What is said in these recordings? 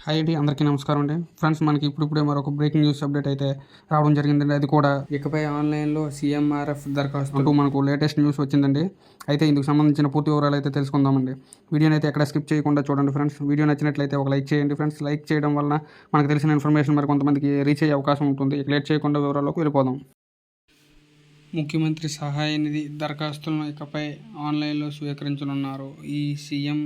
Hi అండి, అందరికీ నమస్కారం అండి. ఫ్రెండ్స్, మనకి ఇప్పుడిప్పుడే మరొక బ్రేకింగ్ న్యూస్ అప్డేట్ అయితే రావడం జరిగిందండి. అది కూడా ఇకపై ఆన్లైన్లో సీఎంఆర్ఎఫ్ దరఖాస్తు అంటూ మనకు లేటెస్ట్ న్యూస్ వచ్చిందండి. అయితే ఇందుకు సంబంధించిన పూర్తి వివరాలు అయితే తెలుసుకుందామండి. వీడియోని అయితే ఎక్కడ స్కిప్ చేయకుండా చూడండి ఫ్రెండ్స్. వీడియో నచ్చినట్లయితే ఒక లైక్ చేయండి ఫ్రెండ్స్. లైక్ చేయడం వలన మనకు తెలిసిన ఇన్ఫర్మేషన్ మరి కొంతమందికి రీచ్ అయ్యే అవకాశం ఉంటుంది. ఇక లేట్ చేయకుండా వివరాల్లోకి వెళ్ళిపోదాం. ముఖ్యమంత్రి సహాయ నిధి దరఖాస్తులను ఇకపై ఆన్లైన్లో స్వీకరించనున్నారు. ఈ సీఎం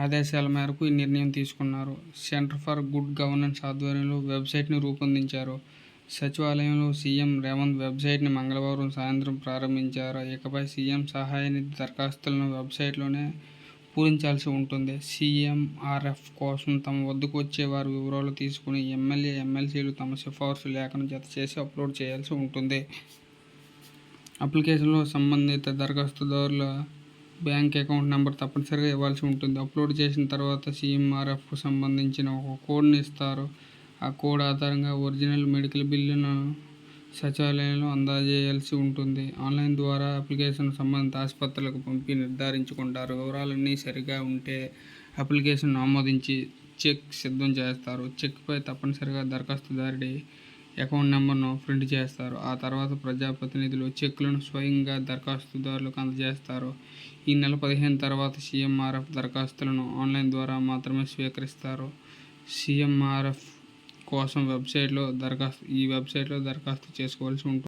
ఆదేశాల మేరకు ఈ నిర్ణయం తీసుకున్నారు. సెంటర్ ఫర్ గుడ్ గవర్నెన్స్ ఆధ్వర్యంలో వెబ్సైట్ని రూపొందించారు. సచివాలయంలో సీఎం రేవంత్ వెబ్సైట్ని మంగళవారం సాయంత్రం ప్రారంభించారు. ఇకపై సీఎం సహాయ నిధి దరఖాస్తులను వెబ్సైట్లోనే పూరించాల్సి ఉంటుంది. సీఎంఆర్ఎఫ్ కోసం తమ వద్దకు వచ్చే వారి వివరాలు తీసుకుని ఎమ్మెల్యే, ఎమ్మెల్సీలు తమ సిఫార్సు లేఖను జతచేసి అప్లోడ్ చేయాల్సి ఉంటుంది. అప్లికేషన్లో సంబంధిత దరఖాస్తుదారుల బ్యాంక్ అకౌంట్ నెంబర్ తప్పనిసరిగా ఇవ్వాల్సి ఉంటుంది. అప్లోడ్ చేసిన తర్వాత సీఎంఆర్ఎఫ్కు సంబంధించిన ఒక కోడ్ని ఇస్తారు. ఆ కోడ్ ఆధారంగా ఒరిజినల్ మెడికల్ బిల్లును సచివాలయంలో అందజేయాల్సి ఉంటుంది. ఆన్లైన్ ద్వారా అప్లికేషన్ సంబంధిత ఆసుపత్రులకు పంపి నిర్ధారించుకుంటారు. వివరాలన్నీ సరిగా ఉంటే అప్లికేషన్ ఆమోదించి చెక్ సిద్ధం చేస్తారు. చెక్పై తప్పనిసరిగా దరఖాస్తుదారుడి అకౌంట్ నెంబర్ను ప్రింట్ చేస్తారు. ఆ తర్వాత ప్రజాప్రతినిధులు చెక్కులను స్వయంగా దరఖాస్తుదారులకు అందజేస్తారు. ఈ నెల 15 తర్వాత సీఎంఆర్ఎఫ్ దరఖాస్తులను ఆన్లైన్ ద్వారా మాత్రమే స్వీకరిస్తారు. సీఎంఆర్ఎఫ్ కోసం ఈ వెబ్సైట్లో దరఖాస్తు చేసుకోవాల్సి ఉంటుంది.